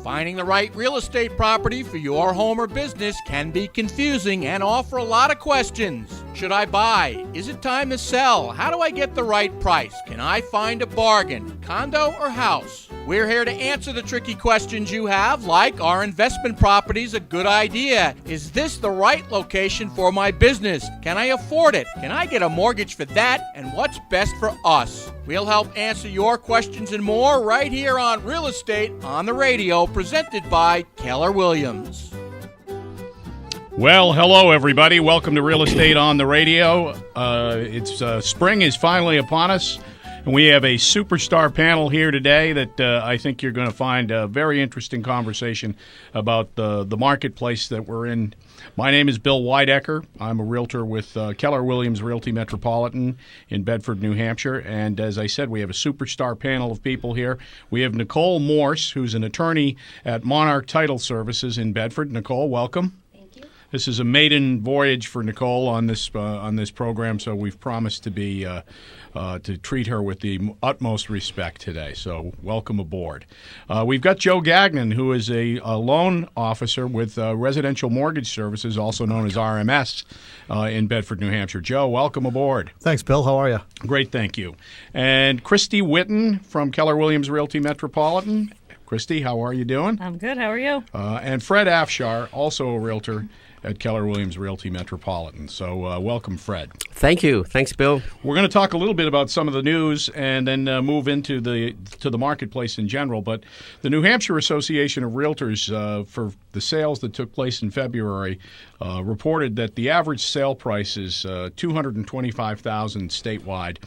Finding the right real estate property for your home or business can be confusing and offer a lot of questions. Should I buy? Is it time to sell? How do I get the right price? Can I find a bargain? Condo or house? We're here to answer the tricky questions you have, like, are investment properties a good idea? Is this the right location for my business? Can I afford it? Can I get a mortgage for that? And what's best for us? We'll help answer your questions and more right here on Real Estate on the Radio, presented by Keller Williams. Well, hello, everybody. Welcome to Real Estate on the Radio. Spring is finally upon us, and we have a superstar panel here today that I think you're going to find a very interesting conversation about the marketplace that we're in. My name is Bill Weidecker. I'm a realtor with Keller Williams Realty Metropolitan in Bedford, New Hampshire. And as I said, we have a superstar panel of people here. We have Nicole Morse, who's an attorney at Monarch Title Services in Bedford. Nicole, welcome. This is a maiden voyage for Nicole on this program, so we've promised to treat her with the utmost respect today. So welcome aboard. We've got Joe Gagnon, who is a loan officer with Residential Mortgage Services, also known as RMS, in Bedford, New Hampshire. Joe, welcome aboard. Thanks, Bill. How are you? Great, thank you. And Christy Witten from Keller Williams Realty Metropolitan. Christy, how are you doing? I'm good. How are you? And Fred Afshar, also a realtor at Keller Williams Realty Metropolitan. So welcome, Fred. Thank you. Thanks, Bill. We're going to talk a little bit about some of the news and then move into the marketplace in general. But the New Hampshire Association of Realtors, for the sales that took place in February, reported that the average sale price is $225,000 statewide.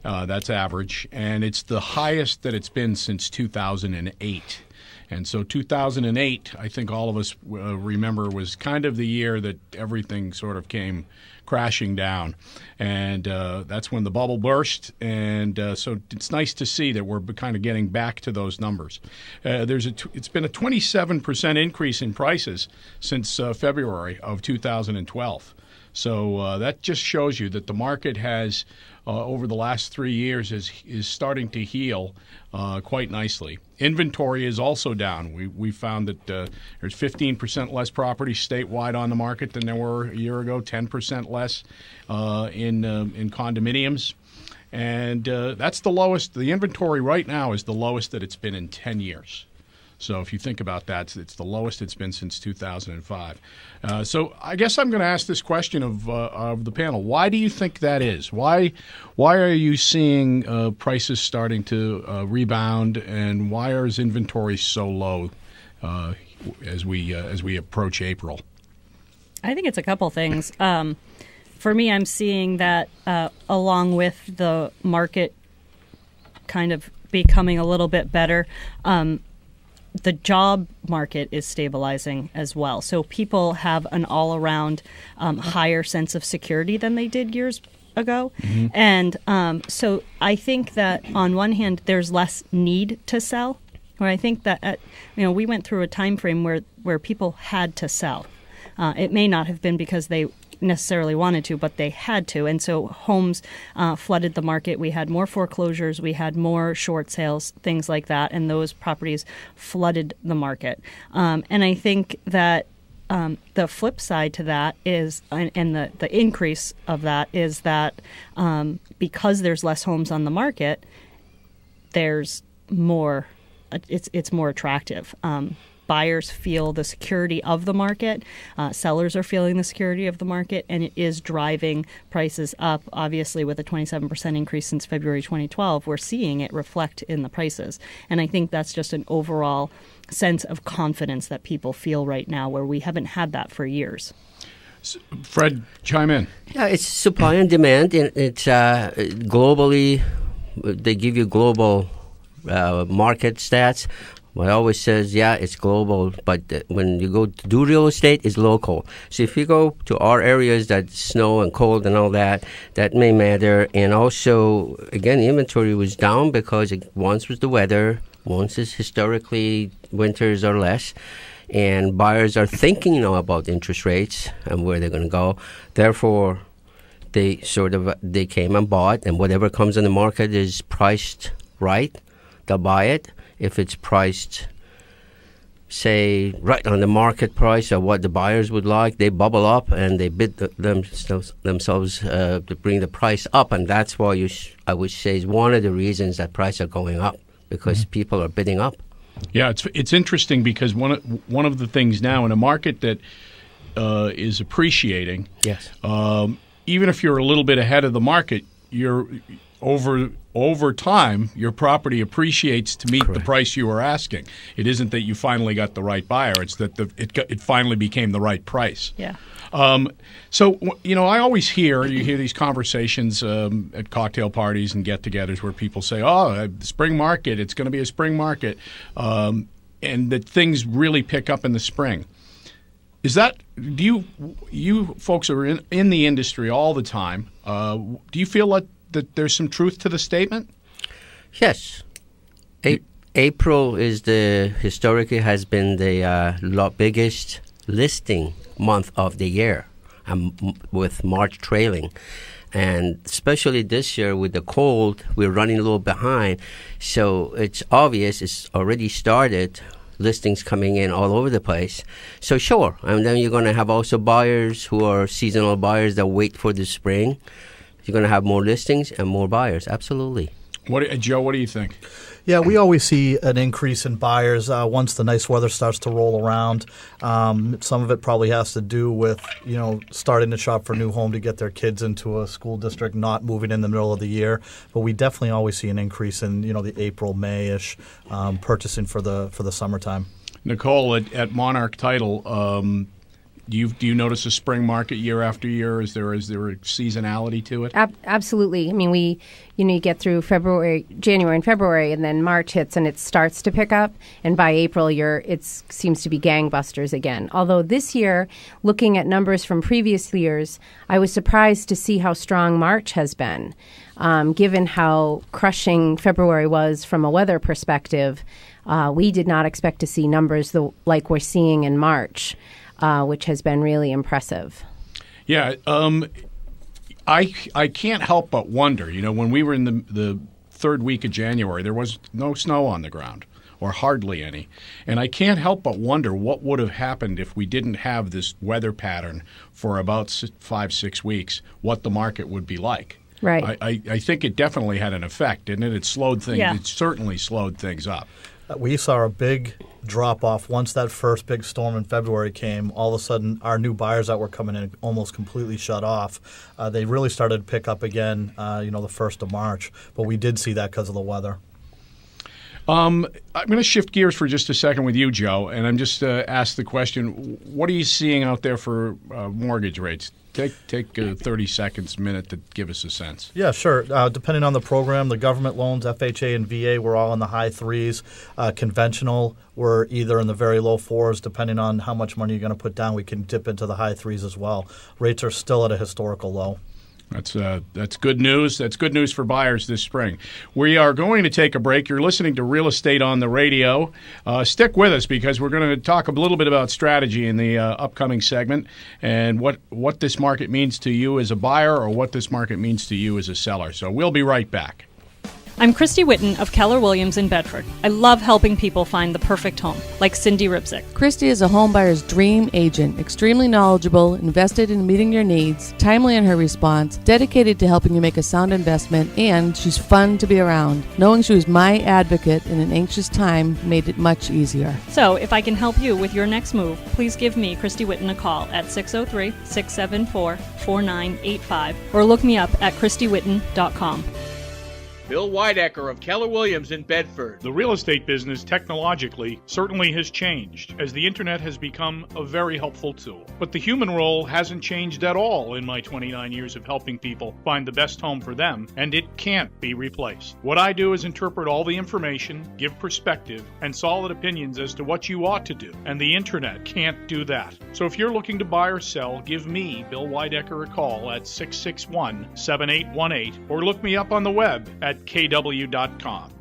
That's average, and it's the highest that it's been since 2008. And so 2008, I think all of us remember, was kind of the year that everything sort of came crashing down. And that's when the bubble burst. And so it's nice to see that we're kind of getting back to those numbers. It's been a 27% increase in prices since February of 2012. So that just shows you that the market has, over the last 3 years, is starting to heal quite nicely. Inventory is also down. We found that there's 15% less properties statewide on the market than there were a year ago, 10% less in condominiums. And that's the lowest. The inventory right now is the lowest that it's been in 10 years. So if you think about that, it's the lowest it's been since 2005. So I guess I'm going to ask this question of the panel. Why do you think that is? Why are you seeing prices starting to rebound, and why is inventory so low as we approach April? I think it's a couple things. For me, I'm seeing that along with the market kind of becoming a little bit better, the job market is stabilizing as well. So people have an all-around higher sense of security than they did years ago. Mm-hmm. And so I think that on one hand, there's less need to sell. Or I think that, we went through a time frame where people had to sell. It may not have been because they necessarily wanted to, but they had to. And so homes flooded the market. We had more foreclosures. We had more short sales, things like that. And those properties flooded the market. And I think that the flip side to that is, and the increase of that is that because there's less homes on the market, there's more, it's more attractive. Buyers feel the security of the market. Sellers are feeling the security of the market, and it is driving prices up. Obviously, with a 27% increase since February 2012, we're seeing it reflect in the prices. And I think that's just an overall sense of confidence that people feel right now, where we haven't had that for years. Fred, chime in. Yeah, it's supply and demand. It's globally, they give you global market stats. Well, I always says, yeah, it's global, but when you go to do real estate, it's local. So if you go to our areas that snow and cold and all that, that may matter. And also, again, the inventory was down because once was the weather, once is historically winters are less, and buyers are thinking about interest rates and where they're going to go. Therefore, they came and bought, and whatever comes on the market is priced right, they'll buy it. If it's priced say, right on the market price of what the buyers would like. They bubble up and they bid themselves to bring the price up, and that's why I would say is one of the reasons that prices are going up, because people are bidding up. Yeah, it's interesting because one of the things now in a market that is appreciating, Yes. Even if you're a little bit ahead of the market, you're over time, your property appreciates to meet the price you were asking. It isn't that you finally got the right buyer; it's that it finally became the right price. Yeah. So, I always hear these conversations at cocktail parties and get-togethers where people say, "Oh, spring market, it's going to be a spring market," and that things really pick up in the spring. Is that, do you folks are in the industry all the time, do you feel that there's some truth to the statement? Yes. April is historically has been the biggest listing month of the year, with March trailing. And especially this year with the cold, we're running a little behind. So it's obvious it's already started. Listings coming in all over the place. So sure, and then you're going to have also buyers who are seasonal buyers that wait for the spring. You're going to have more listings and more buyers. Absolutely. Joe, what do you think? Yeah, we always see an increase in buyers once the nice weather starts to roll around. Some of it probably has to do with, starting to shop for a new home to get their kids into a school district, not moving in the middle of the year. But we definitely always see an increase in, the April, May-ish purchasing for the summertime. Nicole, at Monarch Title, do you notice a spring market year after year? Is there a seasonality to it? Absolutely. I mean, you get through January and February, and then March hits and it starts to pick up. And by April, it seems to be gangbusters again. Although this year, looking at numbers from previous years, I was surprised to see how strong March has been. Given how crushing February was from a weather perspective, we did not expect to see numbers like we're seeing in March. Which has been really impressive. Yeah, I can't help but wonder. When we were in the third week of January, there was no snow on the ground, or hardly any. And I can't help but wonder what would have happened if we didn't have this weather pattern for about 5-6 weeks, what the market would be like. Right. I think it definitely had an effect, didn't it? It slowed things. Yeah. It certainly slowed things up. We saw a big drop-off once that first big storm in February came. All of a sudden, our new buyers that were coming in almost completely shut off. They really started to pick up again, the 1st of March. But we did see that because of the weather. I'm going to shift gears for just a second with you, Joe, and I'm just ask the question, what are you seeing out there for mortgage rates? Take 30 seconds, minute to give us a sense. Yeah, sure. Depending on the program, the government loans, FHA and VA, were all in the high 3s. Conventional were either in the very low 4s. Depending on how much money you're going to put down, we can dip into the high 3s as well. Rates are still at a historical low. That's good news. That's good news for buyers this spring. We are going to take a break. You're listening to Real Estate on the Radio. Stick with us because we're going to talk a little bit about strategy in the upcoming segment and what this market means to you as a buyer or what this market means to you as a seller. So we'll be right back. I'm Christy Whitten of Keller Williams in Bedford. I love helping people find the perfect home, like Cindy Ripzik. Christy is a home buyer's dream agent, extremely knowledgeable, invested in meeting your needs, timely in her response, dedicated to helping you make a sound investment, and she's fun to be around. Knowing she was my advocate in an anxious time made it much easier. So, if I can help you with your next move, please give me, Christy Whitten, a call at 603-674-4985 or look me up at ChristyWhitten.com. Bill Weidecker of Keller Williams in Bedford. The real estate business technologically certainly has changed as the internet has become a very helpful tool. But the human role hasn't changed at all in my 29 years of helping people find the best home for them, and it can't be replaced. What I do is interpret all the information, give perspective, and solid opinions as to what you ought to do, and the internet can't do that. So if you're looking to buy or sell, give me, Bill Weidecker, a call at 661-7818 or look me up on the web at kw.com.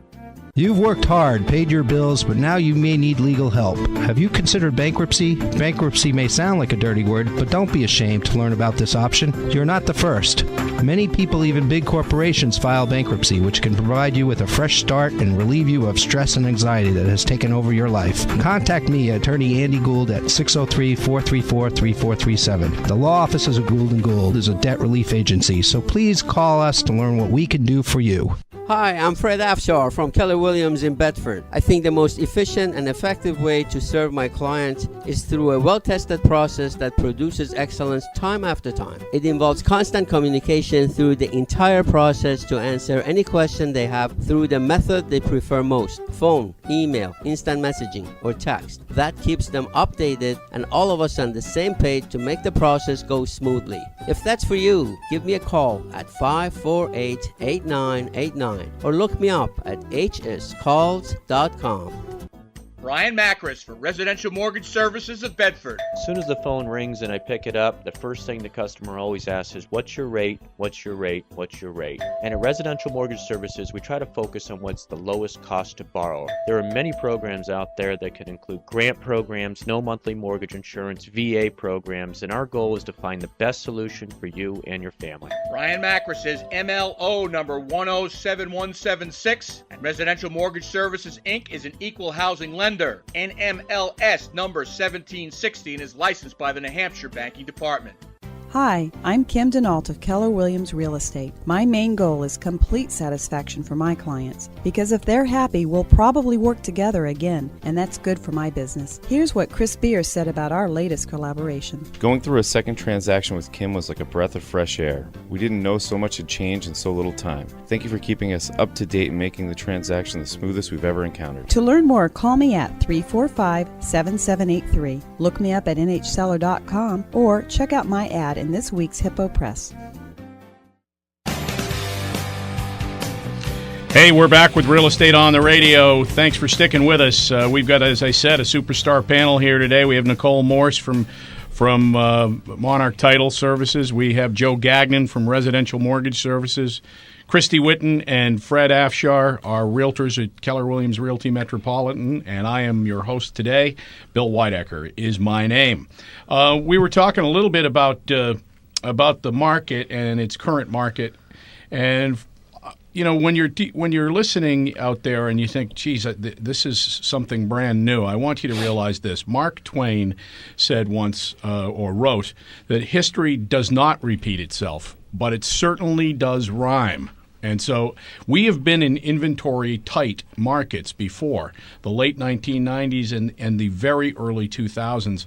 You've worked hard, paid your bills, but now you may need legal help. Have you considered bankruptcy? Bankruptcy may sound like a dirty word, but don't be ashamed to learn about this option. You're not the first. Many people, even big corporations, file bankruptcy, which can provide you with a fresh start and relieve you of stress and anxiety that has taken over your life. Contact me, Attorney Andy Gould, at 603-434-3437. The law offices of Gould & Gould is a debt relief agency, so please call us to learn what we can do for you. Hi, I'm Fred Afshar from Keller Williams in Bedford. I think the most efficient and effective way to serve my clients is through a well-tested process that produces excellence time after time. It involves constant communication through the entire process to answer any question they have through the method they prefer most: phone, email, instant messaging, or text. That keeps them updated and all of us on the same page to make the process go smoothly. If that's for you, give me a call at 548-8989 or look me up at hscalls.com. Brian Macris for Residential Mortgage Services of Bedford. As soon as the phone rings and I pick it up, the first thing the customer always asks is, what's your rate? What's your rate? What's your rate? And at Residential Mortgage Services, we try to focus on what's the lowest cost to borrow. There are many programs out there that can include grant programs, no monthly mortgage insurance, VA programs, and our goal is to find the best solution for you and your family. Brian Macris is MLO number 107176, and Residential Mortgage Services, Inc. is an equal housing lender. NMLS number 1760 and is licensed by the New Hampshire Banking Department. Hi, I'm Kim Denault of Keller Williams Real Estate. My main goal is complete satisfaction for my clients, because if they're happy, we'll probably work together again, and that's good for my business. Here's what Chris Beer said about our latest collaboration. Going through a second transaction with Kim was like a breath of fresh air. We didn't know so much had changed in so little time. Thank you for keeping us up to date and making the transaction the smoothest we've ever encountered. To learn more, call me at 345-7783. Look me up at nhseller.com or check out my ad in this week's Hippo Press. Hey, we're back with Real Estate on the Radio. Thanks for sticking with us. We've got, as I said, a superstar panel here today. We have Nicole Morse from Monarch Title Services. We have Joe Gagnon from Residential Mortgage Services. Christy Whitten and Fred Afshar are realtors at Keller Williams Realty Metropolitan, and I am your host today. Bill Weidecker is my name. We were talking a little bit about the market and its current market, and you know, when you're listening out there and you think, geez, this is something brand new, I want you to realize this. Mark Twain said once, or wrote, that history does not repeat itself, but it certainly does rhyme. And so we have been in inventory-tight markets before, the late 1990s and the very early 2000s,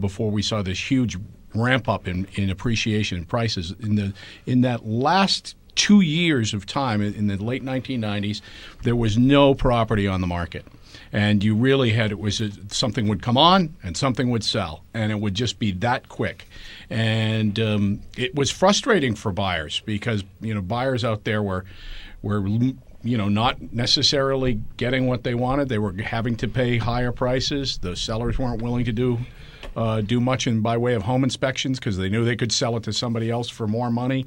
before we saw this huge ramp-up in appreciation in prices. In that last 2 years of time, in the late 1990s, there was no property on the market. And you really had, something would come on and something would sell, and it would just be that quick. And it was frustrating for buyers because, you know, buyers out there were not necessarily getting what they wanted. They were having to pay higher prices. The sellers weren't willing to do much by way of home inspections because they knew they could sell it to somebody else for more money.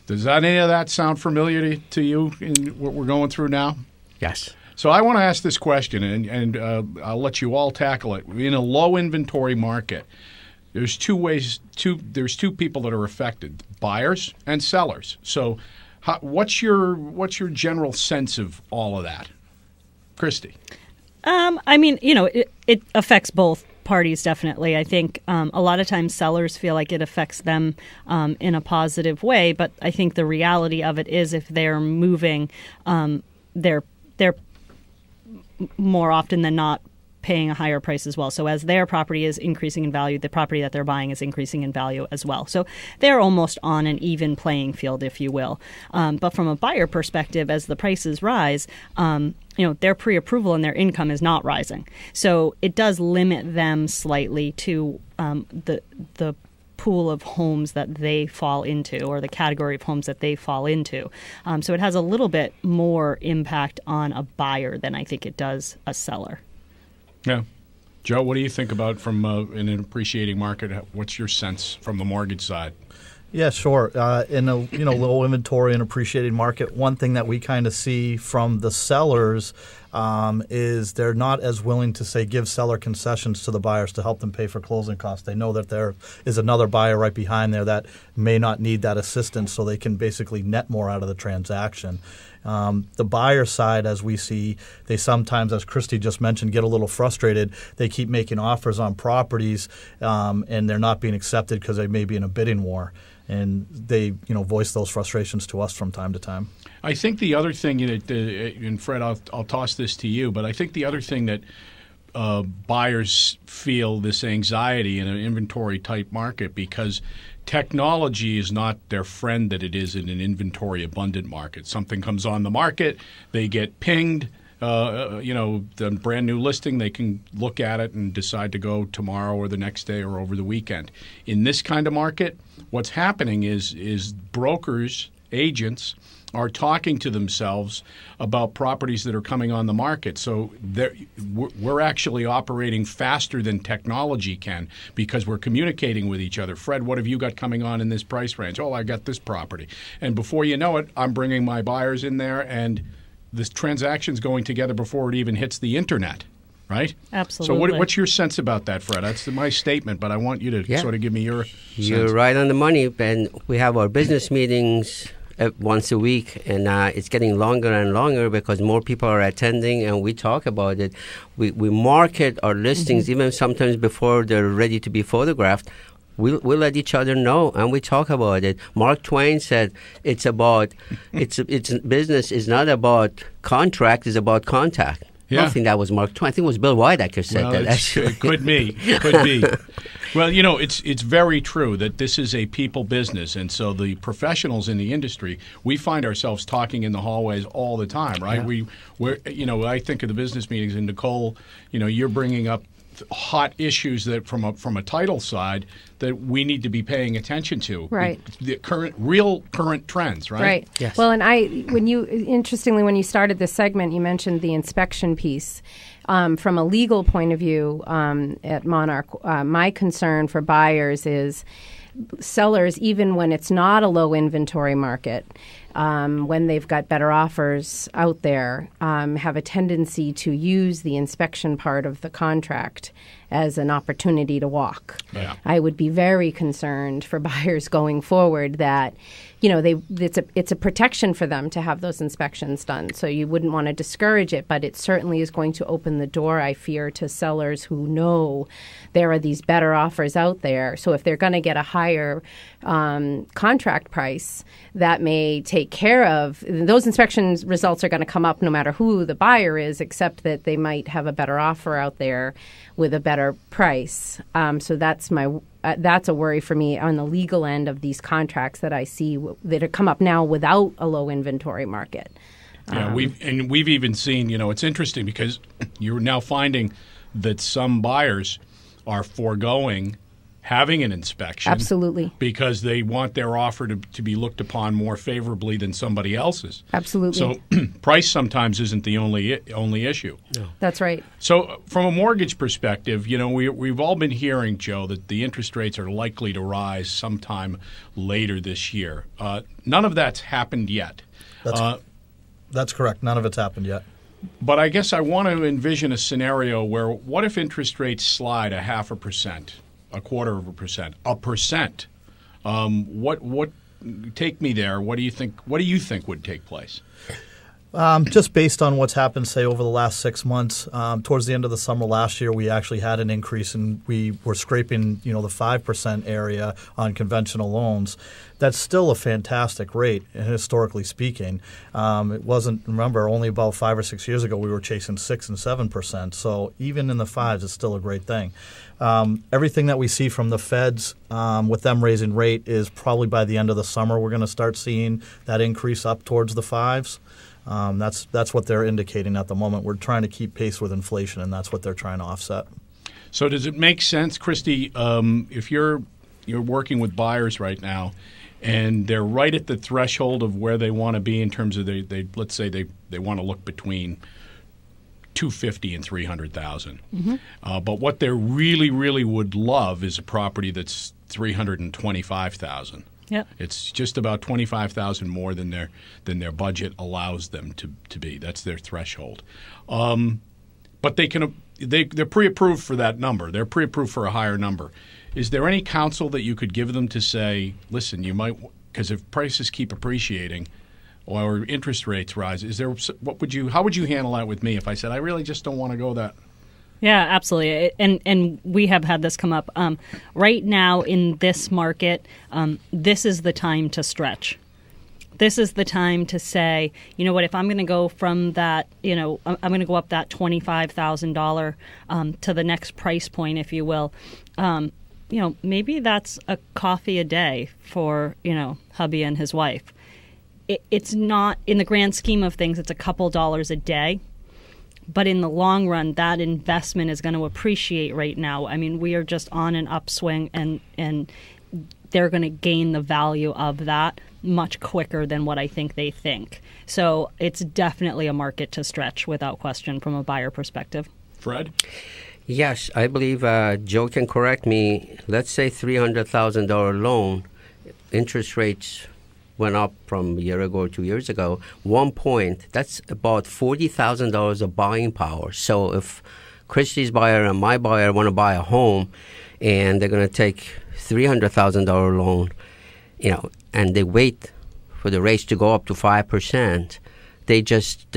Does any of that sound familiar to you in what we're going through now? Yes. So I want to ask this question, and I'll let you all tackle it. In a low inventory market, there's there's two people that are affected: buyers and sellers. So, what's your general sense of all of that, Christy? I mean, you know, it affects both parties, definitely. I think a lot of times sellers feel like it affects them in a positive way, but I think the reality of it is if they're moving, they're more often than not paying a higher price as well. So as their property is increasing in value, the property that they're buying is increasing in value as well. So they're almost on an even playing field, if you will. But from a buyer perspective, as the prices rise, you know, their pre-approval and their income is not rising. So it does limit them slightly to the pool of homes that they fall into, or the category of homes that they fall into. So it has a little bit more impact on a buyer than I think it does a seller. Yeah. Joe, what do you think about from in an appreciating market? What's your sense from the mortgage side? Yeah, sure. In a low inventory and appreciated market, one thing that we kind of see from the sellers is they're not as willing to say give seller concessions to the buyers to help them pay for closing costs. They know that there is another buyer right behind there that may not need that assistance, so they can basically net more out of the transaction. The buyer side, as we see, they sometimes, as Christy just mentioned, get a little frustrated. They keep making offers on properties, and they're not being accepted because they may be in a bidding war. And they, voice those frustrations to us from time to time. I think the other thing, and Fred, I'll toss this to you, but I think the other thing that buyers feel this anxiety in an inventory-type market because technology is not their friend that it is in an inventory-abundant market. Something comes on the market, they get pinged. The brand new listing, they can look at it and decide to go tomorrow or the next day or over the weekend. In this kind of market, what's happening is brokers, agents, are talking to themselves about properties that are coming on the market. So we're actually operating faster than technology can because we're communicating with each other. Fred, what have you got coming on in this price range? Oh, I got this property. And before you know it, I'm bringing my buyers in there and this transaction's going together before it even hits the internet, right? Absolutely. So what's your sense about that, Fred? That's my statement, but I want you to sort of give me your sense. You're right on the money, and we have our business meetings once a week, and it's getting longer and longer because more people are attending, and we talk about it. We market our listings even sometimes before they're ready to be photographed. We let each other know, and we talk about it. Mark Twain said, "It's business is not about contract; it's about contact." Yeah. I don't think that was Mark Twain. I think it was Bill Wydecker said that. Actually, could be. Well, it's very true that this is a people business, and so the professionals in the industry, we find ourselves talking in the hallways all the time, right? Yeah. I think of the business meetings, and Nicole, you're bringing up hot issues that from a title side that we need to be paying attention to. Right. The current trends, right? Right. Yes. Well, and when you started this segment, you mentioned the inspection piece. From a legal point of view, at Monarch, my concern for buyers is sellers, even when it's not a low inventory market, when they've got better offers out there, have a tendency to use the inspection part of the contract as an opportunity to walk. Yeah. I would be very concerned for buyers going forward that, it's a protection for them to have those inspections done. So you wouldn't want to discourage it, but it certainly is going to open the door, I fear, to sellers who know there are these better offers out there. So if they're going to get a higher contract price, that may take care of those inspections. Results are going to come up no matter who the buyer is, except that they might have a better offer out there with a better price. So that's a worry for me on the legal end of these contracts that I see that have come up now without a low inventory market. Yeah, we've even seen, it's interesting because you're now finding that some buyers are foregoing having an inspection. Absolutely. Because they want their offer to be looked upon more favorably than somebody else's. Absolutely. So price sometimes isn't the only issue. No. That's right. So from a mortgage perspective, we've all been hearing, Joe, that the interest rates are likely to rise sometime later this year. None of that's happened yet. That's correct. None of it's happened yet. But I guess I want to envision a scenario where what if interest rates slide 0.5%, 0.25%, 1%? What take me there? What do you think would take place? Just based on what's happened, say, over the last 6 months, towards the end of the summer last year, we actually had an increase, and we were scraping, the 5% area on conventional loans. That's still a fantastic rate, historically speaking. It wasn't. Remember, only about 5 or 6 years ago, we were chasing 6 and 7%. So even in the fives, it's still a great thing. Everything that we see from the feds with them raising rate is probably by the end of the summer we're going to start seeing that increase up towards the fives. That's what they're indicating at the moment. We're trying to keep pace with inflation, and that's what they're trying to offset. So does it make sense, Christy, if you're working with buyers right now and they're right at the threshold of where they want to be in terms of let's say they want to look between $250,000 and $300,000. Mm-hmm. But what they really, really would love is a property that's $325,000. Yep. It's just about $25,000 more than their budget allows them to be. That's their threshold. But they're pre-approved for that number. They're pre-approved for a higher number. Is there any counsel that you could give them to say, listen, you might, because if prices keep appreciating or interest rates rise, how would you handle that with me if I said I really just don't want to go that? Yeah, absolutely. And we have had this come up. Right now in this market, this is the time to stretch. This is the time to say, you know what, if I'm going to go from that, I'm going to go up that $25,000 to the next price point, if you will, maybe that's a coffee a day for, hubby and his wife. It's not, in the grand scheme of things, it's a couple dollars a day. But in the long run, that investment is going to appreciate right now. I mean, we are just on an upswing, and they're going to gain the value of that much quicker than what I think they think. So it's definitely a market to stretch without question from a buyer perspective. Fred? Yes, I believe Joe can correct me. Let's say $300,000 loan, interest rates went up from a year ago or 2 years ago. 1 point, that's about $40,000 of buying power. So if Christy's buyer and my buyer want to buy a home and they're going to take $300,000 loan, and they wait for the rates to go up to 5%, they just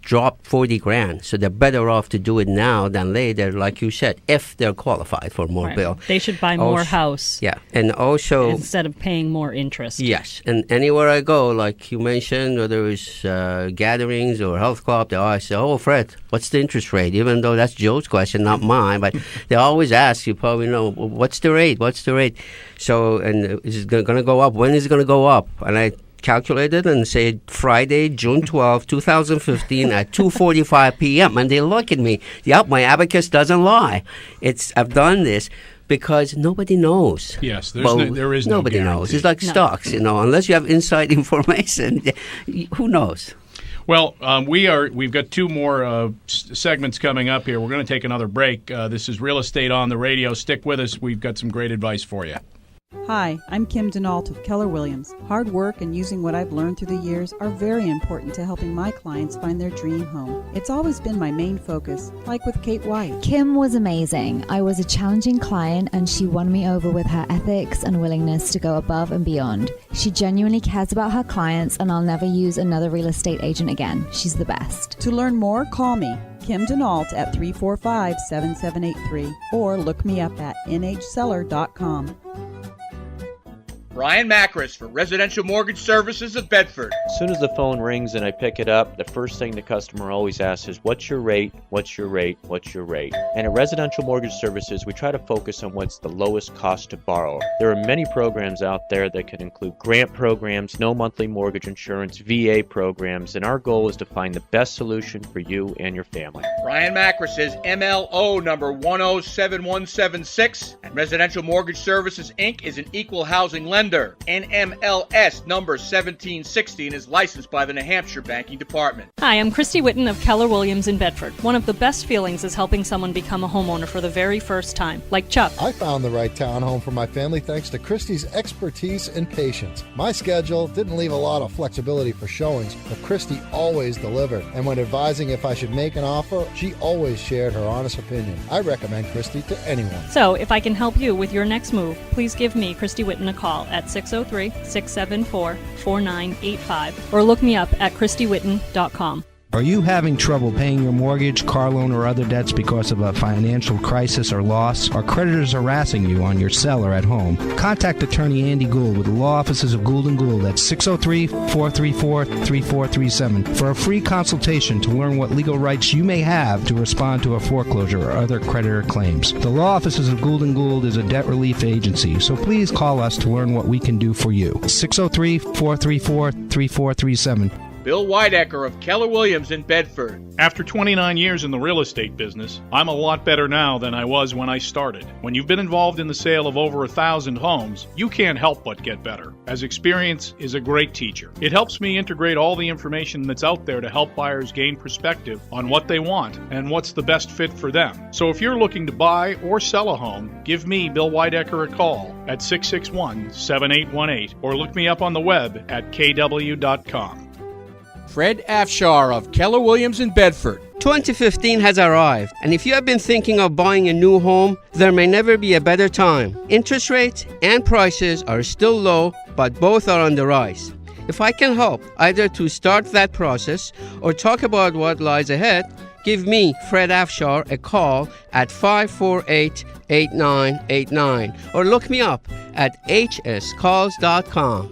dropped $40,000. So they're better off to do it now than later, like you said, if they're qualified for more bill. They should buy more house. Yeah, and also instead of paying more interest. Yes, and anywhere I go, like you mentioned, whether it's gatherings or health club, they always say, "Oh, Fred, what's the interest rate?" Even though that's Joe's question, not mine, but they always ask. You probably know, what's the rate? What's the rate? So, and is it going to go up? When is it going to go up? And I calculated and said Friday, June 12, 2015 at 2:45 p.m. And they look at me. Yep, my abacus doesn't lie. I've done this because nobody knows. Yes, there is no nobody guarantee. knows. It's like stocks, unless you have inside information. Who knows? Well, we've got two more segments coming up here. We're going to take another break. This is Real Estate on the Radio. Stick with us. We've got some great advice for you. Hi, I'm Kim Denault of Keller Williams. Hard work and using what I've learned through the years are very important to helping my clients find their dream home. It's always been my main focus, like with Kate White. Kim was amazing. I was a challenging client and she won me over with her ethics and willingness to go above and beyond. She genuinely cares about her clients and I'll never use another real estate agent again. She's the best. To learn more, call me, Kim Denault, at 345-7783 or look me up at nhseller.com. Brian Macris for Residential Mortgage Services of Bedford. As soon as the phone rings and I pick it up, the first thing the customer always asks is, what's your rate? What's your rate? What's your rate? And at Residential Mortgage Services, we try to focus on what's the lowest cost to borrow. There are many programs out there that can include grant programs, no monthly mortgage insurance, VA programs, and our goal is to find the best solution for you and your family. Brian Macris is MLO number 107176, and Residential Mortgage Services, Inc. is an equal housing lender. NMLS number 1760 and is licensed by the New Hampshire Banking Department. Hi, I'm Christy Whitten of Keller Williams in Bedford. One of the best feelings is helping someone become a homeowner for the very first time, like Chuck. I found the right townhome for my family thanks to Christy's expertise and patience. My schedule didn't leave a lot of flexibility for showings, but Christy always delivered. And when advising if I should make an offer, she always shared her honest opinion. I recommend Christy to anyone. So, if I can help you with your next move, please give me, Christy Whitten, a call at 603-674-4985 or look me up at ChristyWhitten.com. Are you having trouble paying your mortgage, car loan, or other debts because of a financial crisis or loss? Are creditors harassing you on your seller at home? Contact attorney Andy Gould with the law offices of Gould & Gould at 603-434-3437 for a free consultation to learn what legal rights you may have to respond to a foreclosure or other creditor claims. The law offices of Gould & Gould is a debt relief agency, so please call us to learn what we can do for you. 603-434-3437. Bill Weidecker of Keller Williams in Bedford. After 29 years in the real estate business, I'm a lot better now than I was when I started. When you've been involved in the sale of over 1,000 homes, you can't help but get better, as experience is a great teacher. It helps me integrate all the information that's out there to help buyers gain perspective on what they want and what's the best fit for them. So if you're looking to buy or sell a home, give me, Bill Weidecker, a call at 661-7818 or look me up on the web at kw.com. Fred Afshar of Keller Williams in Bedford. 2015 has arrived, and if you have been thinking of buying a new home, there may never be a better time. Interest rates and prices are still low, but both are on the rise. If I can help either to start that process or talk about what lies ahead, give me, Fred Afshar, a call at 548-8989 or look me up at hscalls.com.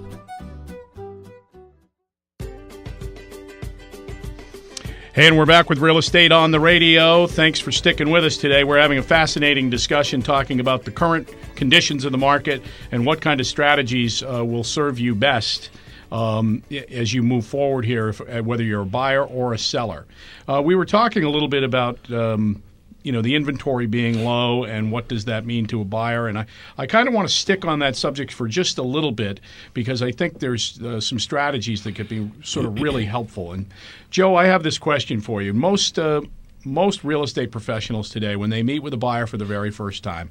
Hey, and we're back with Real Estate on the Radio. Thanks for sticking with us today. We're having a fascinating discussion talking about the current conditions of the market and what kind of strategies will serve you best as you move forward here, whether you're a buyer or a seller. We were talking a little bit about the inventory being low and what does that mean to a buyer. And I kind of want to stick on that subject for just a little bit because I think there's some strategies that could be sort of really helpful. And Joe, I have this question for you. Most real estate professionals today, when they meet with a buyer for the very first time,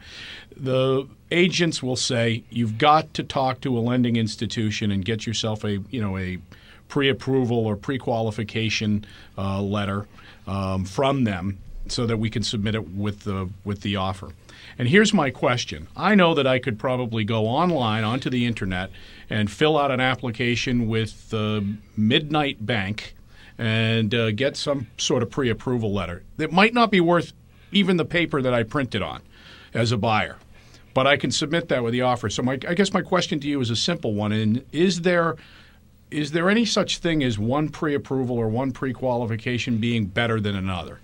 the agents will say, you've got to talk to a lending institution and get yourself a pre-approval or pre-qualification letter from them, so that we can submit it with the offer. And here's my question. I know that I could probably go online onto the internet and fill out an application with Midnight Bank and get some sort of pre-approval letter. It might not be worth even the paper that I printed on as a buyer, but I can submit that with the offer. So I guess my question to you is a simple one. And is there any such thing as one pre-approval or one pre-qualification being better than another?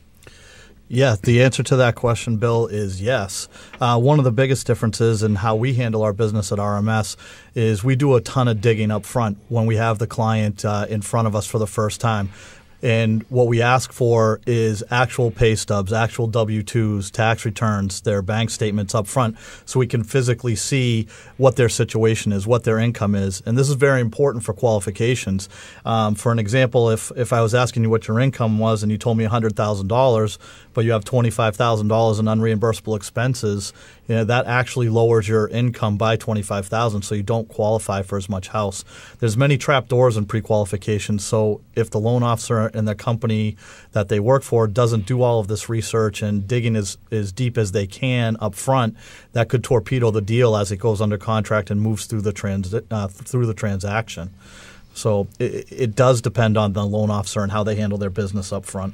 Yeah, the answer to that question, Bill, is yes. One of the biggest differences in how we handle our business at RMS is we do a ton of digging up front when we have the client in front of us for the first time. And what we ask for is actual pay stubs, actual W-2s, tax returns, their bank statements up front, so we can physically see what their situation is, what their income is. And this is very important for qualifications. For an example, if I was asking you what your income was and you told me $100,000, but you have $25,000 in unreimbursable expenses, that actually lowers your income by $25,000, so you don't qualify for as much house. There's many trapdoors in pre-qualification, so if the loan officer and the company that they work for doesn't do all of this research and digging as deep as they can up front, that could torpedo the deal as it goes under contract and moves through the transaction. So it does depend on the loan officer and how they handle their business up front.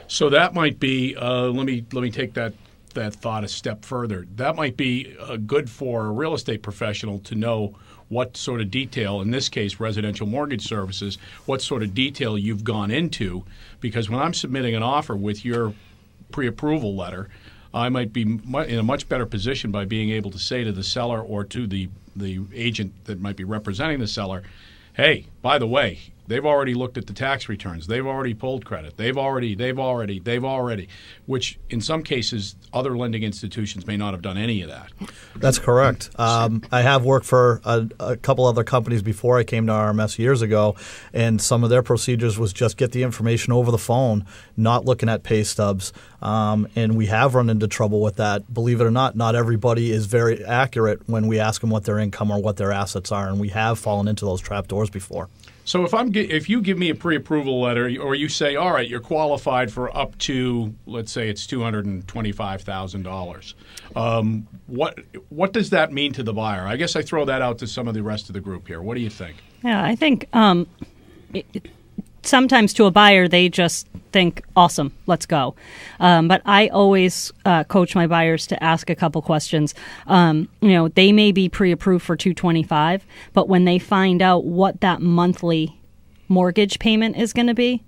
So that might be let me take that thought a step further. That might be good for a real estate professional to know what sort of detail, in this case residential mortgage services, what sort of detail you've gone into, because when I'm submitting an offer with your pre-approval letter, I might be in a much better position by being able to say to the seller or to the agent that might be representing the seller, hey, by the way, they've already looked at the tax returns. They've already pulled credit. They've already, which in some cases other lending institutions may not have done any of that. That's correct. I have worked for a couple other companies before I came to RMS years ago, and some of their procedures was just get the information over the phone, not looking at pay stubs. And we have run into trouble with that. Believe it or not everybody is very accurate when we ask them what their income or what their assets are, and we have fallen into those trapdoors before. So if you give me a pre-approval letter, or you say, all right, you're qualified for up to, let's say it's $225,000, what does that mean to the buyer? I guess I throw that out to some of the rest of the group here. What do you think? Yeah, I think sometimes to a buyer, they just think, awesome, let's go. But I always coach my buyers to ask a couple questions. They may be pre-approved for $225,000, but when they find out what that monthly mortgage payment is going to be,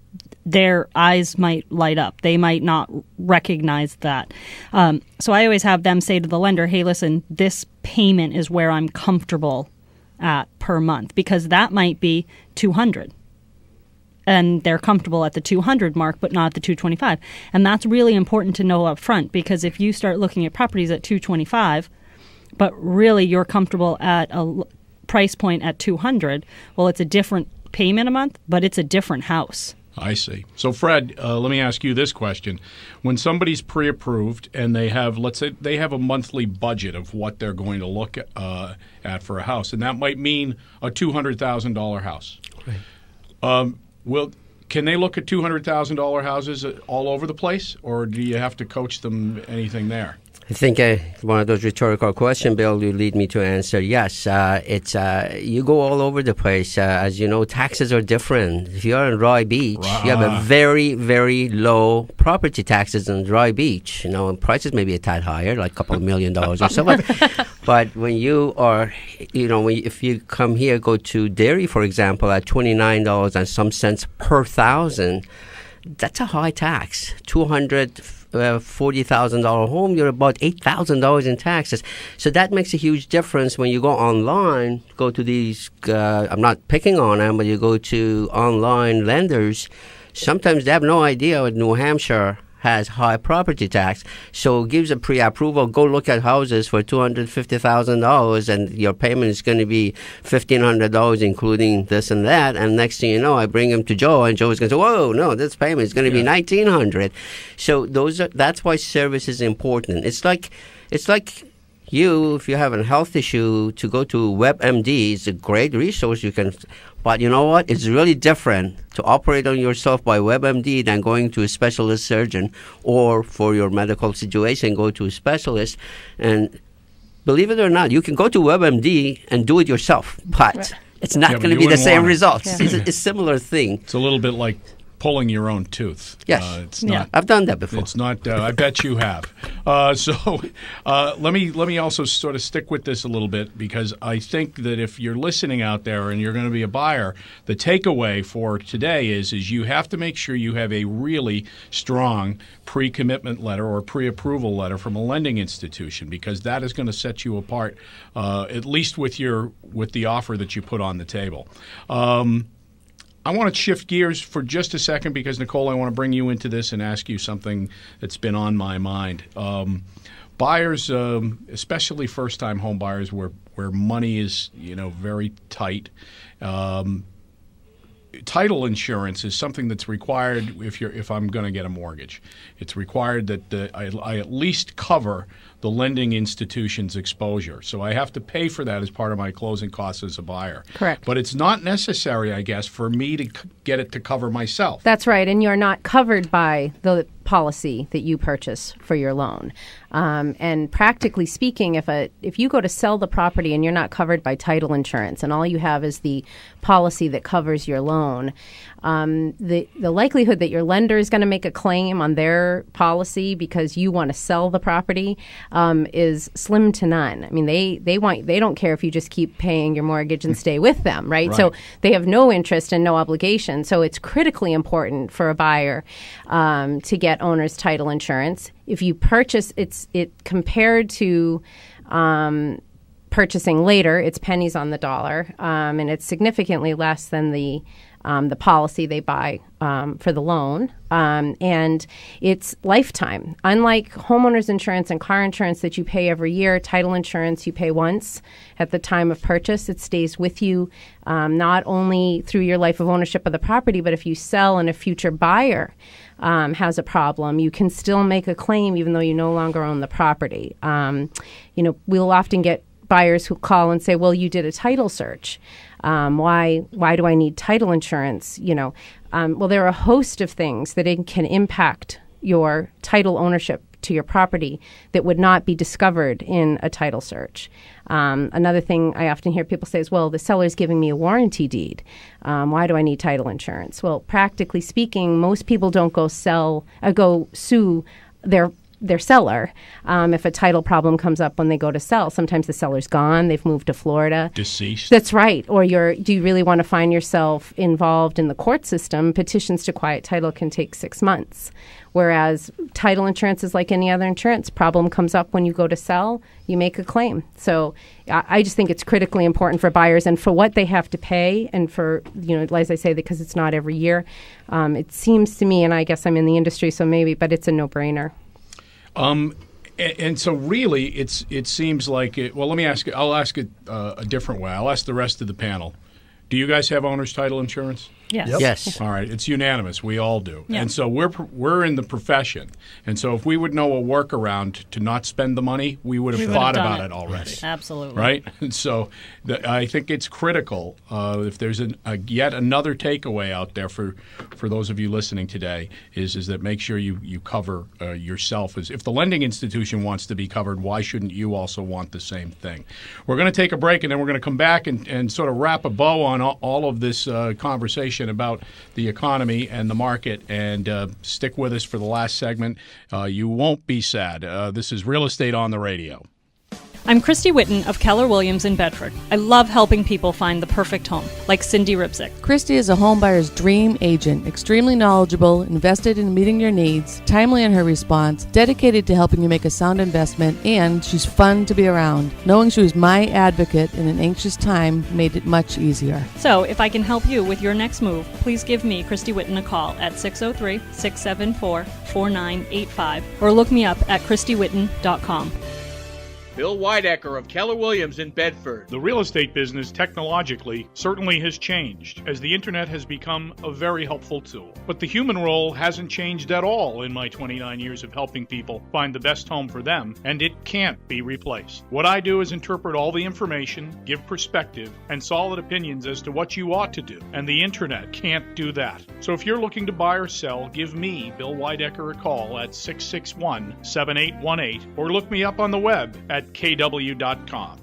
their eyes might light up. They might not recognize that. So I always have them say to the lender, hey, listen, this payment is where I'm comfortable at per month, because that might be $200,000. and they're comfortable at the 200 mark, but not the 225. And that's really important to know up front, because if you start looking at properties at 225, but really you're comfortable at a price point at 200, well, it's a different payment a month, but it's a different house. I see. So, Fred, let me ask you this question. When somebody's pre-approved and they have, let's say, they have a monthly budget of what they're going to look at for a house, and that might mean a $200,000 house. Right. Can they look at $200,000 houses all over the place, or do you have to coach them anything there? I think one of those rhetorical questions, Bill, you lead me to answer. Yes, it's you go all over the place. As you know, taxes are different. If you're in Roy Beach, you have a very, very low property taxes in Roy Beach. You know, and prices may be a tad higher, like a couple of $1 million or so. But when you are, you know, if you come here, go to Derry, for example, at $29 and some cents per thousand, that's a high tax. $240,000 home, you're about $8,000 in taxes. So that makes a huge difference when you go online, go to these, I'm not picking on them, but you go to online lenders, sometimes they have no idea what New Hampshire has high property tax. So it gives a pre-approval, go look at houses for $250,000 and your payment is going to be $1,500 including this and that. And next thing you know, I bring him to Joe and Joe is going to say, whoa, no, this payment is going to be $1,900. So that's why service is important. It's like you, if you have a health issue, to go to WebMD is a great resource. You can, but you know what? It's really different to operate on yourself by WebMD than going to a specialist surgeon, or for your medical situation, go to a specialist. And believe it or not, you can go to WebMD and do it yourself, but it's not going to be the same results. Yeah. It's a similar thing. It's a little bit like pulling your own tooth. Yes, it's not. I've done that before. It's not. I bet you have. So let me also sort of stick with this a little bit, because I think that if you're listening out there and you're going to be a buyer, the takeaway for today is you have to make sure you have a really strong pre-commitment letter or pre-approval letter from a lending institution, because that is going to set you apart, at least with the offer that you put on the table. I want to shift gears for just a second because, Nicole, I want to bring you into this and ask you something that's been on my mind. Buyers, especially first-time home buyers where money is, very tight, title insurance is something that's required if I'm going to get a mortgage. It's required that I at least cover the lending institution's exposure. So I have to pay for that as part of my closing costs as a buyer. Correct. But it's not necessary, I guess, for me to get it to cover myself. That's right, and you're not covered by the policy that you purchase for your loan. And practically speaking, if you go to sell the property and you're not covered by title insurance and all you have is the policy that covers your loan, the likelihood that your lender is going to make a claim on their policy because you want to sell the property is slim to none. I mean, they don't care if you just keep paying your mortgage and stay with them, right? So they have no interest and no obligation. So it's critically important for a buyer to get owner's title insurance. If you purchase, it compared to purchasing later, it's pennies on the dollar, and it's significantly less than the policy they buy for the loan, and it's lifetime. Unlike homeowners insurance and car insurance that you pay every year, title insurance you pay once at the time of purchase. It stays with you not only through your life of ownership of the property, but if you sell and a future buyer has a problem, you can still make a claim even though you no longer own the property. We'll often get buyers who call and say, well, you did a title search. Why do I need title insurance? Well, there are a host of things that can impact your title ownership to your property that would not be discovered in a title search. Another thing I often hear people say is, well, the seller's giving me a warranty deed. Why do I need title insurance? Well, practically speaking, most people don't go sue their their seller. If a title problem comes up when they go to sell, sometimes the seller's gone, they've moved to Florida. Deceased. That's right. Or do you really want to find yourself involved in the court system? Petitions to quiet title can take 6 months. Whereas title insurance is like any other insurance. Problem comes up when you go to sell, you make a claim. So I just think it's critically important for buyers and for what they have to pay, and for, as I say, because it's not every year. It seems to me, and I guess I'm in the industry, so maybe, but it's a no-brainer. And so really, it seems like it. Well, let me ask you. I'll ask it a different way. I'll ask the rest of the panel. Do you guys have owner's title insurance? Yes. Yep. Yes. All right. It's unanimous. We all do. Yeah. And so we're in the profession. And so if we would know a workaround to not spend the money, we would have thought about it already. Yes. Absolutely. Right? And so I think it's critical, if there's yet another takeaway out there for those of you listening today, is that make sure you cover yourself. If the lending institution wants to be covered, why shouldn't you also want the same thing? We're going to take a break, and then we're going to come back and sort of wrap a bow on all of this conversation about the economy and the market, and stick with us for the last segment. You won't be sad. This is Real Estate on the Radio. I'm Christy Whitten of Keller Williams in Bedford. I love helping people find the perfect home, like Cindy Ripsick. Christy is a home buyer's dream agent, extremely knowledgeable, invested in meeting your needs, timely in her response, dedicated to helping you make a sound investment, and she's fun to be around. Knowing she was my advocate in an anxious time made it much easier. So if I can help you with your next move, please give me, Christy Whitten, a call at 603-674-4985 or look me up at ChristyWhitten.com. Bill Weidecker of Keller Williams in Bedford. The real estate business, technologically, certainly has changed, as the internet has become a very helpful tool. But the human role hasn't changed at all in my 29 years of helping people find the best home for them, and it can't be replaced. What I do is interpret all the information, give perspective, and solid opinions as to what you ought to do, and the internet can't do that. So if you're looking to buy or sell, give me, Bill Weidecker, a call at 661-7818, or look me up on the web at kw.com.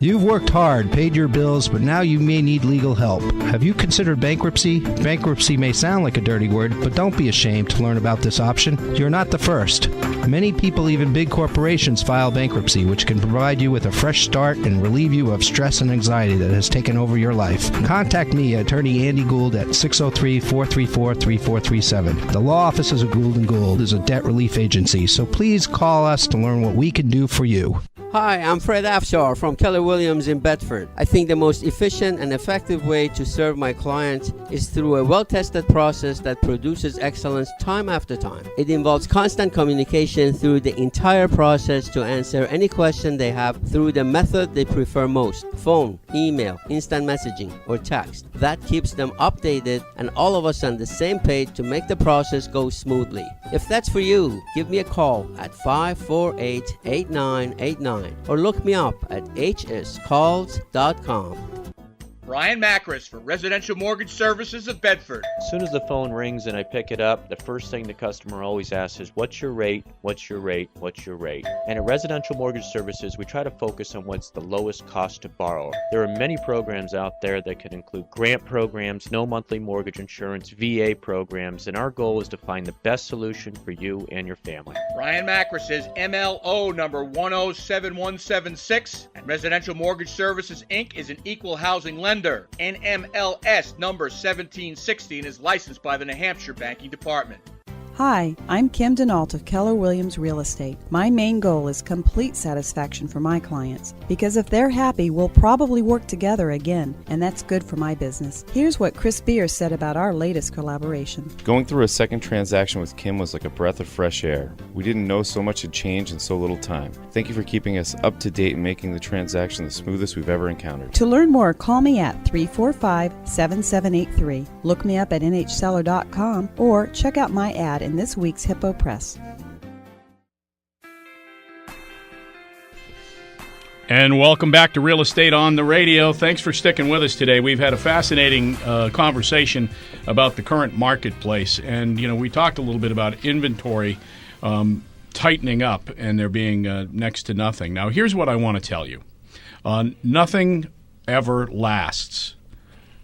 You've worked hard, paid your bills, but now you may need legal help. Have you considered bankruptcy? Bankruptcy may sound like a dirty word, but don't be ashamed to learn about this option. You're not the first. Many people, even big corporations, file bankruptcy, which can provide you with a fresh start and relieve you of stress and anxiety that has taken over your life. Contact me, Attorney Andy Gould, at 603-434-3437. The law offices of Gould & Gould is a debt relief agency, so please call us to learn what we can do for you. Hi, I'm Fred Afshar from Keller Williams in Bedford. I think the most efficient and effective way to serve my clients is through a well-tested process that produces excellence time after time. It involves constant communication through the entire process to answer any question they have through the method they prefer most: phone, email, instant messaging, or text. That keeps them updated and all of us on the same page to make the process go smoothly. If that's for you, give me a call at 548-8989 or look me up at hscalls.com. Brian Macris for Residential Mortgage Services of Bedford. As soon as the phone rings and I pick it up, the first thing the customer always asks is, what's your rate? What's your rate? What's your rate? And at Residential Mortgage Services, we try to focus on what's the lowest cost to borrow. There are many programs out there that can include grant programs, no monthly mortgage insurance, VA programs, and our goal is to find the best solution for you and your family. Brian Macris is MLO number 107176, and Residential Mortgage Services, Inc. is an equal housing lender. NMLS number 1760 and is licensed by the New Hampshire Banking Department. Hi, I'm Kim Denault of Keller Williams Real Estate. My main goal is complete satisfaction for my clients, because if they're happy, we'll probably work together again, and that's good for my business. Here's what Chris Beer said about our latest collaboration. Going through a second transaction with Kim was like a breath of fresh air. We didn't know so much had changed in so little time. Thank you for keeping us up to date and making the transaction the smoothest we've ever encountered. To learn more, call me at 345-7783. Look me up at nhseller.com or check out my ad in this week's Hippo Press. And welcome back to Real Estate on the Radio. Thanks for sticking with us today. We've had a fascinating conversation about the current marketplace. And, we talked a little bit about inventory tightening up and there being next to nothing. Now, here's what I want to tell you. Nothing ever lasts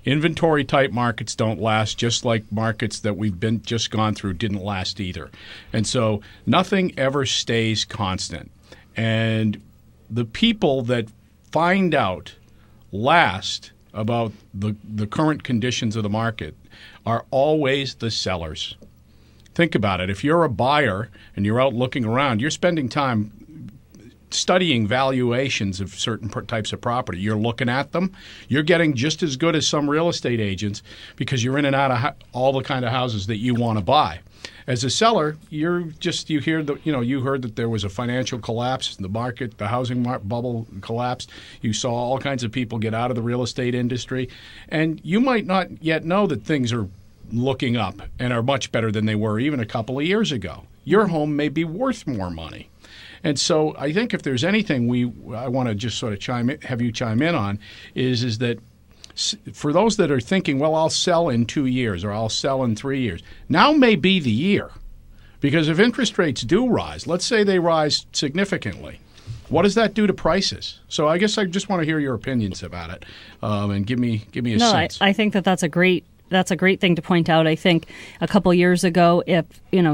Inventory type markets don't last, just like markets that we've just gone through didn't last either. And so nothing ever stays constant. And the people that find out last about the current conditions of the market are always the sellers. Think about it. If you're a buyer and you're out looking around, you're spending time studying valuations of certain types of property. You're looking at them. You're getting just as good as some real estate agents because you're in and out of all the kind of houses that you want to buy. As a seller, you heard that there was a financial collapse in the market, the housing bubble collapsed. You saw all kinds of people get out of the real estate industry, and you might not yet know that things are looking up and are much better than they were even a couple of years ago. Your home may be worth more money. And so I think if there's anything I want to just sort of have you chime in on is that for those that are thinking, well, I'll sell in 2 years or I'll sell in 3 years, now may be the year. Because if interest rates do rise, let's say they rise significantly, what does that do to prices? So I guess I just want to hear your opinions about it and give me a sense. I think that's a great thing to point out. I think a couple years ago, if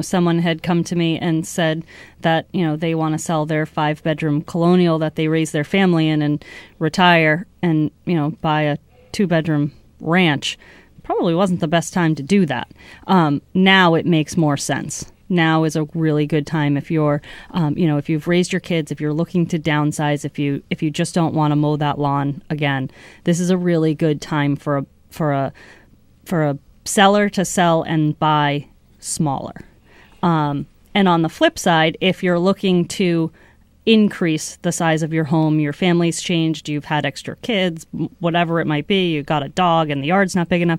someone had come to me and said that they want to sell their 5-bedroom colonial that they raise their family in and retire and buy a 2-bedroom ranch, probably wasn't the best time to do that. Now it makes more sense. Now is a really good time if you're, if you've raised your kids, if you're looking to downsize, if you just don't want to mow that lawn again. This is a really good time for a seller to sell and buy smaller. And on the flip side, if you're looking to increase the size of your home, your family's changed, you've had extra kids, whatever it might be, you got a dog and the yard's not big enough,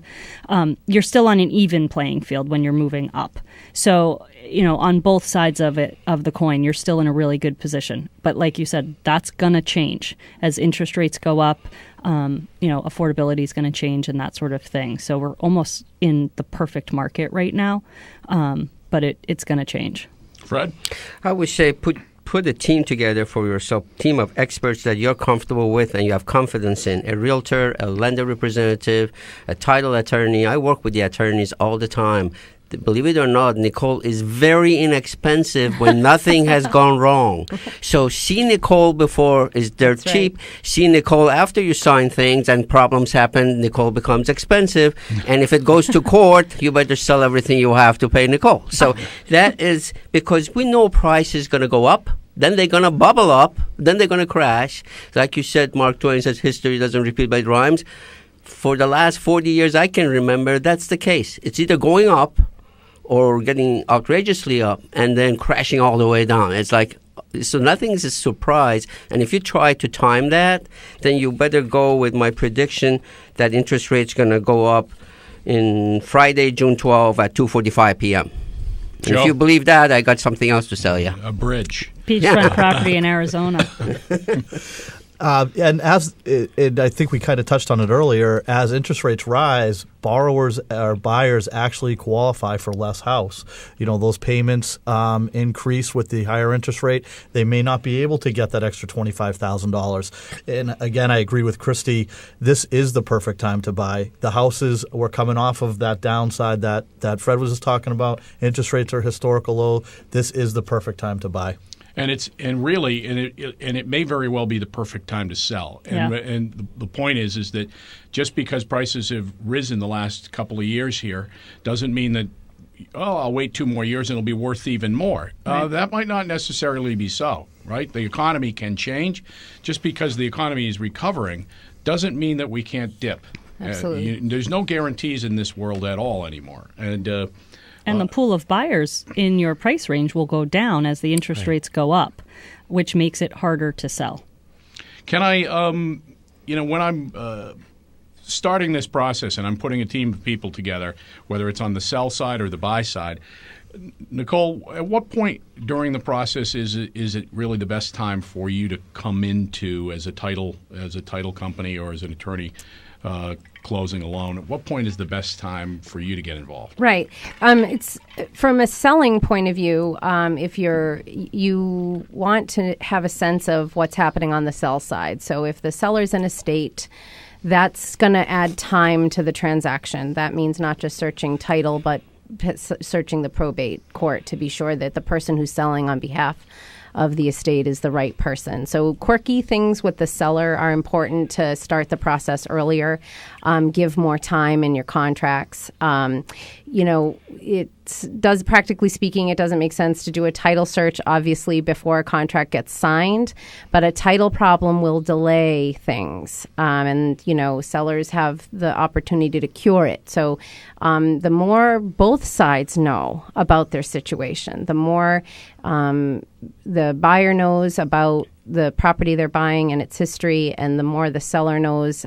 you're still on an even playing field when you're moving up. So, on both sides of the coin, you're still in a really good position. But like you said, that's going to change as interest rates go up. Affordability is going to change and that sort of thing. So we're almost in the perfect market right now, but it's going to change. Fred? I would say put a team together for yourself, team of experts that you're comfortable with and you have confidence in. A realtor, a lender representative, a title attorney. I work with the attorneys all the time. Believe it or not, Nicole is very inexpensive when nothing has gone wrong. So see Nicole before they're cheap. Right. See Nicole after you sign things and problems happen. Nicole becomes expensive. And if it goes to court, you better sell everything you have to pay Nicole. So that is because we know price is going to go up. Then they're going to bubble up. Then they're going to crash. Like you said, Mark Twain says history doesn't repeat, but it rhymes. For the last 40 years I can remember, that's the case. It's either going up or getting outrageously up and then crashing all the way down. It's like, so nothing is a surprise. And if you try to time that, then you better go with my prediction that interest rates going to go up in Friday, June 12 at 2:45 p.m. And if you believe that, I got something else to sell you. A bridge. Beachfront property in Arizona. And I think we kind of touched on it earlier, as interest rates rise, borrowers or buyers actually qualify for less house. Those payments increase with the higher interest rate. They may not be able to get that extra $25,000. And again, I agree with Christy. This is the perfect time to buy. The houses, we're coming off of that downside that Fred was just talking about. Interest rates are historical low. This is the perfect time to buy. And it may very well be the perfect time to sell. And the point is that just because prices have risen the last couple of years here doesn't mean that I'll wait 2 more years and it'll be worth even more. Right. That might not necessarily be so, right? The economy can change. Just because the economy is recovering doesn't mean that we can't dip. Absolutely. There's no guarantees in this world at all anymore. And the pool of buyers in your price range will go down as the interest rates go up, which makes it harder to sell. Can I, when I'm starting this process and I'm putting a team of people together, whether it's on the sell side or the buy side, Nicole, at what point during the process is it really the best time for you to come into as a title company or as an attorney closing a loan? At what point is the best time for you to get involved? Right. It's from a selling point of view. If you want to have a sense of what's happening on the sell side. So if the seller's in a state that's going to add time to the transaction. That means not just searching title, but searching the probate court to be sure that the person who's selling on behalf of the estate is the right person. So quirky things with the seller are important to start the process earlier. Give more time in your contracts. It does, practically speaking, it doesn't make sense to do a title search, obviously, before a contract gets signed, but a title problem will delay things. Sellers have the opportunity to cure it. So the more both sides know about their situation, the more the buyer knows about the property they're buying and its history, and the more the seller knows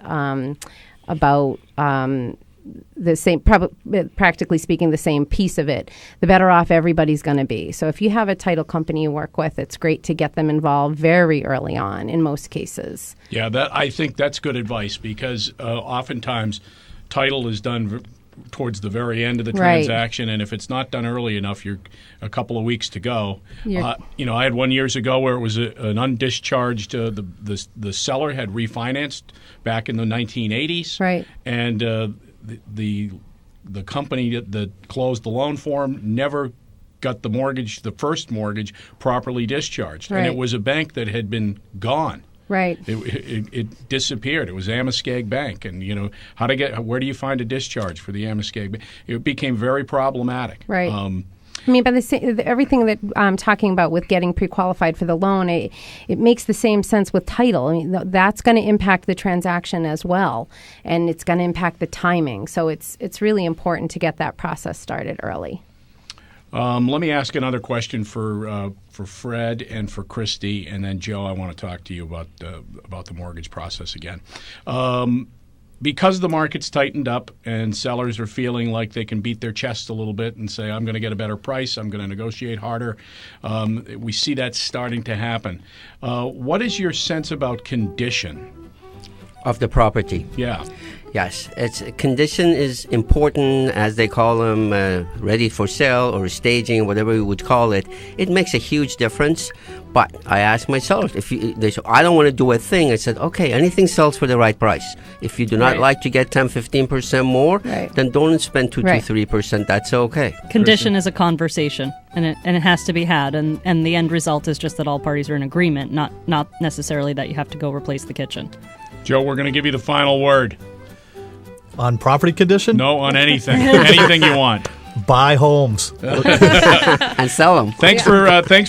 about the same, practically speaking, the same piece of it, the better off everybody's going to be. So if you have a title company you work with, it's great to get them involved very early on in most cases. Yeah, I think that's good advice, because oftentimes title is done towards the very end of the transaction, and if it's not done early enough, you're a couple of weeks to go. I had one years ago where it was an undischarged. The seller had refinanced back in the 1980s, right? And the company that closed the loan for him never got the first mortgage properly discharged, and it was a bank that had been gone. Right. It disappeared. It was Amoskeag Bank, and where do you find a discharge for the Amoskeag Bank? It became very problematic. Right. But everything that I'm talking about with getting pre-qualified for the loan, it makes the same sense with title. That's going to impact the transaction as well, and it's going to impact the timing. So it's really important to get that process started early. Let me ask another question for Fred and for Christy, and then Joe, I want to talk to you about the mortgage process again. Because the market's tightened up and sellers are feeling like they can beat their chest a little bit and say, I'm going to get a better price, I'm going to negotiate harder, we see that starting to happen. What is your sense about condition of the property? Yeah. Yes, condition is important, as they call them, ready for sale or staging, whatever you would call it. It makes a huge difference. But I asked myself, they said, I don't want to do a thing. I said, okay, anything sells for the right price. If you do not like to get 10-15% more, then don't spend 2 to 3%. That's okay. Condition is a conversation, and it has to be had, and the end result is just that all parties are in agreement, not necessarily that you have to go replace the kitchen. Joe, we're going to give you the final word. On property condition? No, on anything. Anything you want. Buy homes. And sell them. Thanks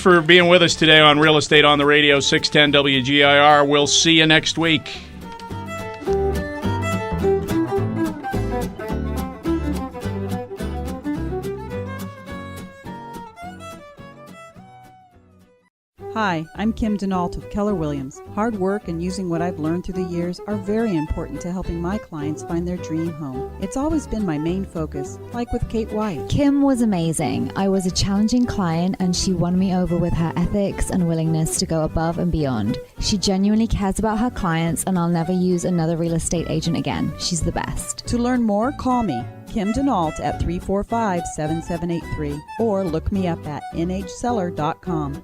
for being with us today on Real Estate on the Radio, 610 WGIR. We'll see you next week. Hi, I'm Kim Denault of Keller Williams. Hard work and using what I've learned through the years are very important to helping my clients find their dream home. It's always been my main focus, like with Kate White. Kim was amazing. I was a challenging client and she won me over with her ethics and willingness to go above and beyond. She genuinely cares about her clients, and I'll never use another real estate agent again. She's the best. To learn more, call me, Kim Denault, at 345-7783, or look me up at nhseller.com.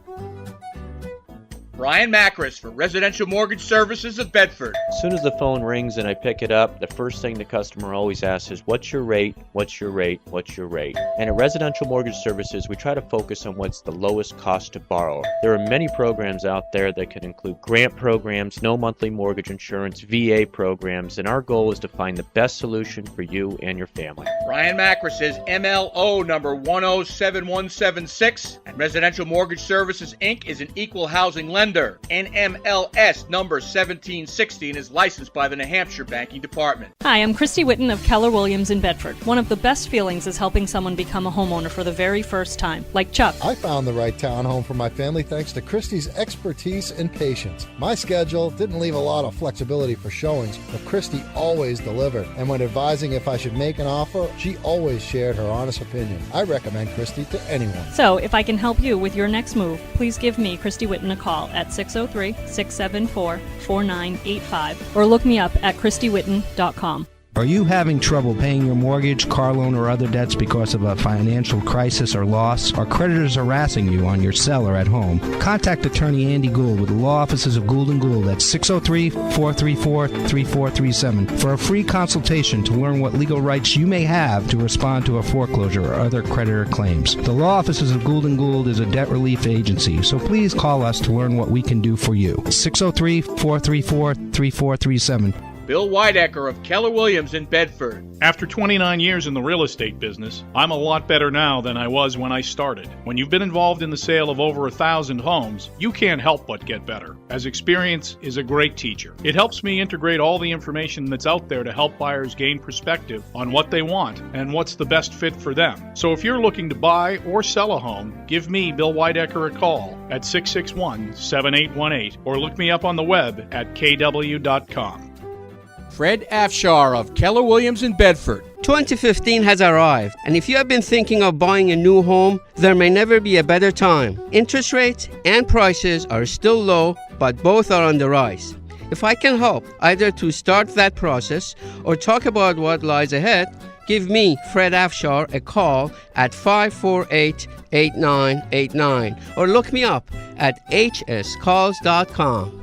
Brian Macris for Residential Mortgage Services of Bedford. As soon as the phone rings and I pick it up, the first thing the customer always asks is, what's your rate? What's your rate? What's your rate? And at Residential Mortgage Services, we try to focus on what's the lowest cost to borrow. There are many programs out there that can include grant programs, no monthly mortgage insurance, VA programs, and our goal is to find the best solution for you and your family. Brian Macris is MLO number 107176, and Residential Mortgage Services, Inc. is an equal housing lender. NMLS number 1760 and is licensed by the New Hampshire Banking Department. Hi, I'm Christy Whitten of Keller Williams in Bedford. One of the best feelings is helping someone become a homeowner for the very first time, like Chuck. I found the right townhome for my family thanks to Christy's expertise and patience. My schedule didn't leave a lot of flexibility for showings, but Christy always delivered. And when advising if I should make an offer, she always shared her honest opinion. I recommend Christy to anyone. So, if I can help you with your next move, please give me, Christy Whitten, a call at 603-674-4985 or look me up at ChristyWhitten.com. Are you having trouble paying your mortgage, car loan, or other debts because of a financial crisis or loss? Are creditors harassing you on your cell or at home? Contact attorney Andy Gould with the law offices of Gould & Gould at 603-434-3437 for a free consultation to learn what legal rights you may have to respond to a foreclosure or other creditor claims. The law offices of Gould & Gould is a debt relief agency, so please call us to learn what we can do for you. 603-434-3437. Bill Weidecker of Keller Williams in Bedford. After 29 years in the real estate business, I'm a lot better now than I was when I started. When you've been involved in the sale of over 1,000 homes, you can't help but get better, as experience is a great teacher. It helps me integrate all the information that's out there to help buyers gain perspective on what they want and what's the best fit for them. So if you're looking to buy or sell a home, give me, Bill Weidecker, a call at 661-7818 or look me up on the web at kw.com. Fred Afshar of Keller Williams in Bedford. 2015 has arrived, and if you have been thinking of buying a new home, there may never be a better time. Interest rates and prices are still low, but both are on the rise. If I can help, either to start that process or talk about what lies ahead, give me, Fred Afshar, a call at 548-8989 or look me up at hscalls.com.